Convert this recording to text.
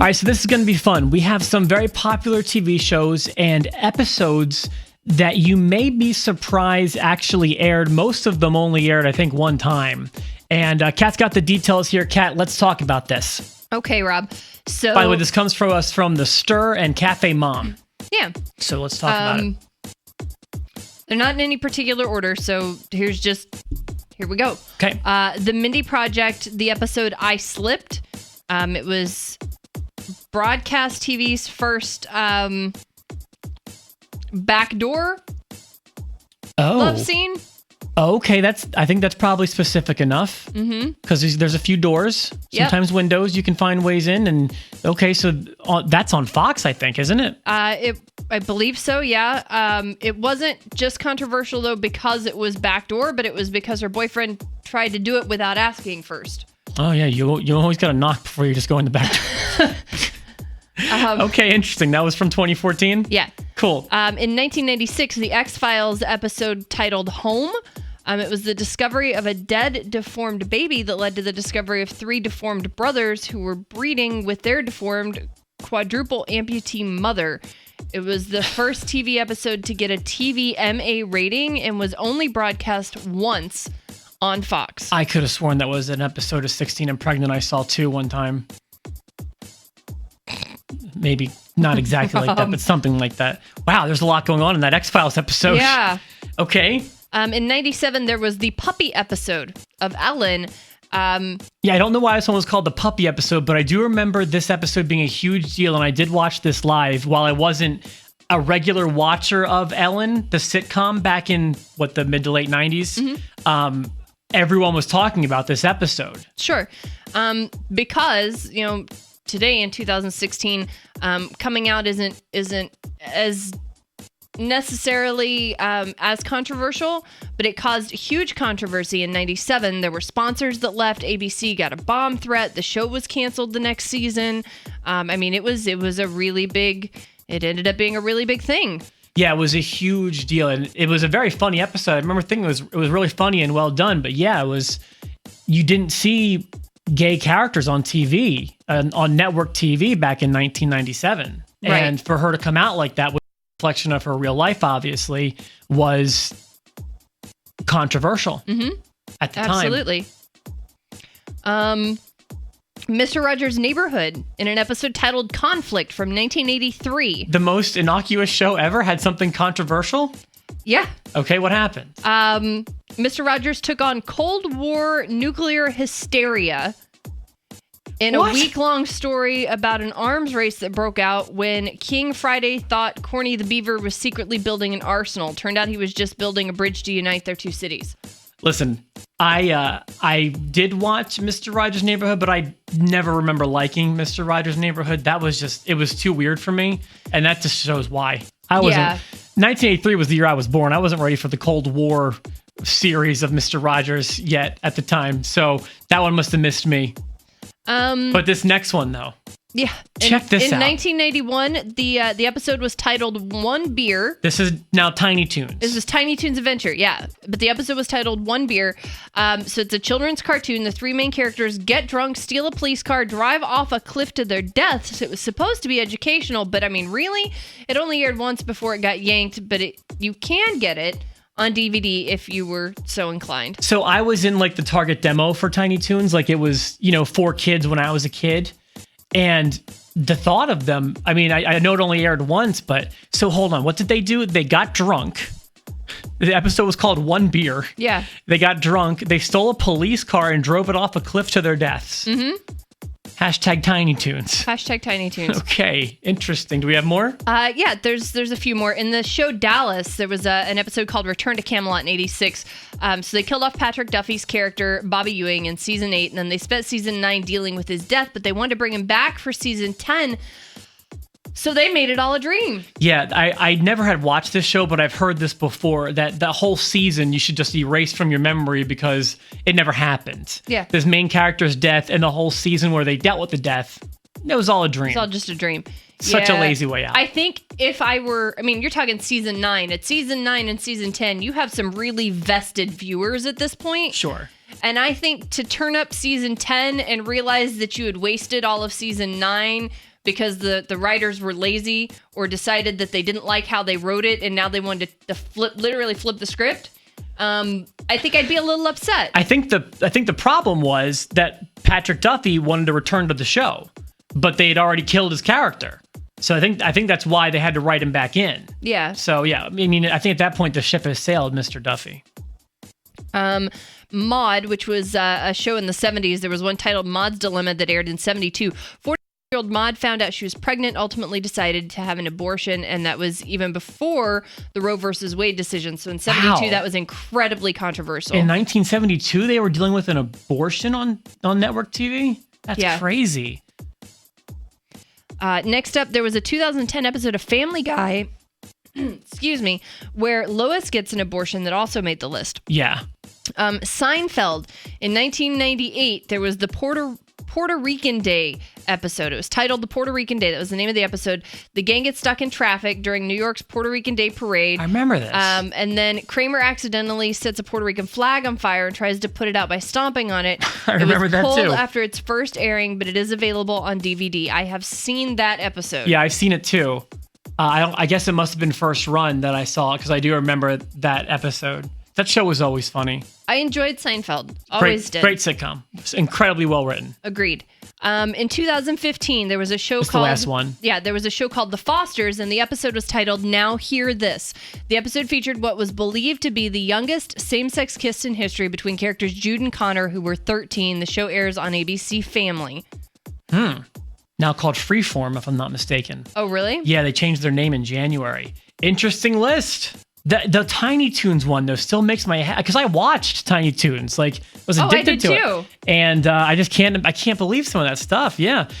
All right, so this is going to be fun. We have some very popular TV shows and episodes that you may be surprised actually aired. Most of them only aired, I think, one time. And Kat's got the details here. Kat, let's talk about this. Okay, Rob. So, by the way, this comes from us from The Stir and Cafe Mom. Yeah. So let's talk about it. They're not in any particular order, so here we go. Okay. The Mindy Project, the episode I Slipped. It was broadcast TV's first backdoor love scene. Okay, I think that's probably specific enough. Because there's a few doors, sometimes windows you can find ways in. And okay, so that's on Fox, I think, isn't it? I believe so, yeah. It wasn't just controversial, though, because it was backdoor, but it was because her boyfriend tried to do it without asking first. Oh, yeah, you always got to knock before you just go in the back door. Okay, interesting. That was from 2014? Yeah. Cool. In 1996, the X-Files episode titled Home. It was the discovery of a dead, deformed baby that led to the discovery of 3 deformed brothers who were breeding with their deformed quadruple amputee mother. It was the first TV episode to get a TVMA rating and was only broadcast once on Fox. I could have sworn that was an episode of 16 and Pregnant I saw too one time. Maybe not exactly like that, but something like that. Wow, there's a lot going on in that X-Files episode. Yeah. Okay. In 97, there was the puppy episode of Ellen. Yeah, I don't know why this one was called the puppy episode, but I do remember this episode being a huge deal, and I did watch this live while I wasn't a regular watcher of Ellen, the sitcom back in, the mid to late 90s. Everyone was talking about this episode. Sure. Because, today in 2016, coming out isn't as necessarily as controversial, but it caused huge controversy in 97. There were sponsors that left. ABC got a bomb threat. The show was canceled the next season. It ended up being a really big thing. Yeah, it was a huge deal, and it was a very funny episode. I remember thinking it was really funny and well done, but yeah, you didn't see gay characters on TV, on network TV back in 1997. Right. And for her to come out like that with a reflection of her real life, obviously, was controversial at the time. Absolutely. Mr. Rogers' Neighborhood in an episode titled Conflict from 1983. The most innocuous show ever had something controversial? Yeah. Okay, what happened? Mr. Rogers took on Cold War nuclear hysteria in a week-long story about an arms race that broke out when King Friday thought Corny the Beaver was secretly building an arsenal. Turned out he was just building a bridge to unite their 2 cities. Listen, I did watch Mr. Rogers' Neighborhood, but I never remember liking Mr. Rogers' Neighborhood. It was too weird for me, and that just shows why. 1983 was the year I was born. I wasn't ready for the Cold War series of Mr. Rogers yet at the time, so that one must have missed me. But this next one, though. Yeah. Check this out. In 1991, the episode was titled One Beer. This is now Tiny Toons. This is Tiny Toons Adventure, yeah. But the episode was titled One Beer. So it's a children's cartoon. The 3 main characters get drunk, steal a police car, drive off a cliff to their deaths. So it was supposed to be educational, but really? It only aired once before it got yanked, but you can get it on DVD if you were so inclined. So I was in the target demo for Tiny Toons. It was, for kids when I was a kid. And the thought of them, I know it only aired once, but so hold on. What did they do? They got drunk. The episode was called One Beer. Yeah. They got drunk. They stole a police car and drove it off a cliff to their deaths. Hashtag Tiny Toons. Hashtag Tiny Toons. Okay, interesting. Do we have more? Yeah, there's a few more. In the show Dallas, there was an episode called Return to Camelot in 86. So they killed off Patrick Duffy's character, Bobby Ewing, in season 8, and then they spent season 9 dealing with his death, but they wanted to bring him back for season 10. So they made it all a dream. Yeah, I never had watched this show, but I've heard this before, that the whole season you should just erase from your memory because it never happened. Yeah. This main character's death and the whole season where they dealt with the death, it was all a dream. It's all just a dream. Such a lazy way out. I think if I were, you're talking season 9. At season 9 and season 10, you have some really vested viewers at this point. Sure. And I think to turn up season 10 and realize that you had wasted all of season 9 because the writers were lazy or decided that they didn't like how they wrote it and now they wanted to literally flip the script, I think I'd be a little upset. I think the problem was that Patrick Duffy wanted to return to the show, but they had already killed his character. So I think that's why they had to write him back in. Yeah. So yeah, I mean, I think at that point the ship has sailed, Mr. Duffy. Maude, which was a show in the 70s. There was one titled Maude's Dilemma that aired in 72. 40-year-old Maude found out she was pregnant, ultimately decided to have an abortion, and that was even before the Roe versus Wade decision. So in 72, that was incredibly controversial. In 1972, they were dealing with an abortion on network TV? That's crazy. Next up, there was a 2010 episode of Family Guy, excuse me, where Lois gets an abortion that also made the list. Yeah. Seinfeld. In 1998, there was the Puerto Rican Day episode. It was titled The Puerto Rican Day. That was the name of the episode. The gang gets stuck in traffic during New York's Puerto Rican Day parade. I remember this. And then Kramer accidentally sets a Puerto Rican flag on fire and tries to put it out by stomping on it. I remember that too. It was pulled after its first airing, but it is available on DVD. I have seen that episode. Yeah, I've seen it too. I guess it must have been first run that I saw, because I do remember that episode. That show was always funny. I enjoyed Seinfeld. Always did. Great sitcom. It's incredibly well written. Agreed. In 2015, there was a show It's called... the last one. Yeah, there was a show called The Fosters, and the episode was titled Now Hear This. The episode featured what was believed to be the youngest same-sex kiss in history between characters Jude and Connor, who were 13. The show airs on ABC Family. Now called Freeform, if I'm not mistaken. Oh, really? Yeah, they changed their name in January. Interesting list. The Tiny Toons one, though, still makes my head, because I watched Tiny Toons, like was addicted to it. Too. And I can't believe some of that stuff. Yeah.